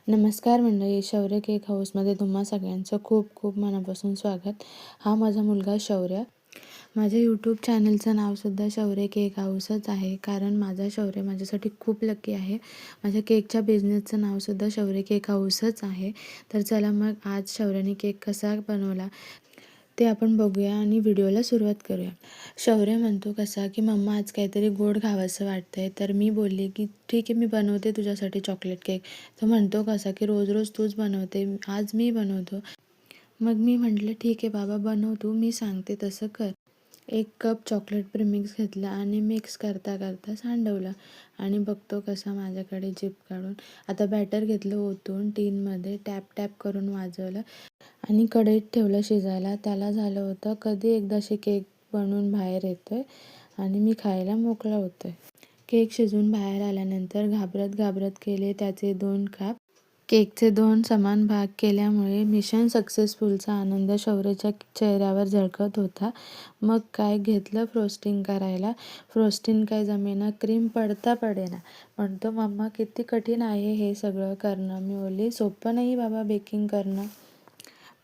नमस्कार मंडळी, शौर्य केक हाऊसमध्ये तुम्हा सगळ्यांचं खूप खूप मनापासून स्वागत. हा माझा मुलगा शौर्य. माझ्या यूट्यूब चॅनलचं नावसुद्धा शौर्य केक हाऊसच आहे, कारण माझा शौर्य माझ्यासाठी खूप लकी आहे. माझ्या केकच्या बिझनेसचं नावसुद्धा शौर्य केक हाऊसच आहे. तर चला मग आज शौर्याने केक कसा बनवला ते आपण बघूया आणि व्हिडिओला सुरुवात करूया. शौर्य म्हणतो कसा की मम्मा आज काहीतरी गोड खावंसं वाटतंय. तर मी बोलली की ठीक आहे, मी बनवते तुझ्यासाठी चॉकलेट केक. तो म्हणतो कसा की रोज रोज तूच बनवते, आज मी बनवतो. मग मी म्हटलं ठीक आहे बाबा, बनव तू, मी सांगते तसं कर. 1 कप चॉकलेट प्रीमिक्स घेतलं आणि मिक्स करता करता सांडवलं आणि बघतो कसा माझ्याकडे जीभ काढून. आता बॅटर घेतलं ओतून टीनमध्ये, टॅप टॅप करून वाजवलं आणि कढईत ठेवलं शिजायला. त्याला झालं होतं कधी एकदाशी केक बनवून बाहेर येतोय आणि मी खायला मोकळा होतोय. केक शिजून बाहेर आल्यानंतर घाबरत घाबरत केले त्याचे 2 काप. केकचे 2 समान भाग केल्यामुळे मिशन सक्सेसफुलचा आनंद शौर्याच्या चेहऱ्यावर झळकत होता. मग काय घेतलं फ्रोस्टिंग करायला. फ्रोस्टिंग काय जमेना, क्रीम पडता पडेना. म्हणतो मम्मा किती कठीण आहे हे सगळं करणं. मी बोलली सोपं नाही बाबा बेकिंग करणं,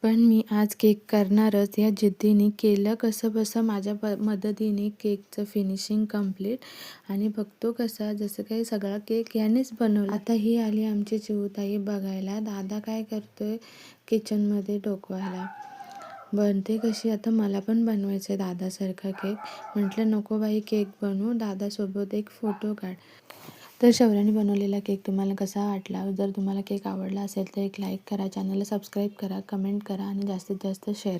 पण मी आज केक करणारच या जिद्दीने केलं कसंबसं माझ्या मदतीने केकचं फिनिशिंग कंप्लीट. आणि बघतो कसा जसं काही सगळा केक यानेच बनवला. आता ही आली आमची चिऊताई बघायला, दादा काय करतोय किचनमध्ये डोकवायला. बनते कशी, आता मला पण बनवायचं आहे दादासारखा केक. म्हटलं नको बाई केक बनवू, दादासोबत एक फोटो काढ. तर शौर्याने बनवलेला केक तुम्हाला कसा वाटला? जर तुम्हाला केक आवडला असेल तर एक लाईक करा, चॅनलला सबस्क्राईब करा, कमेंट करा आणि जास्तीत जास्त शेअर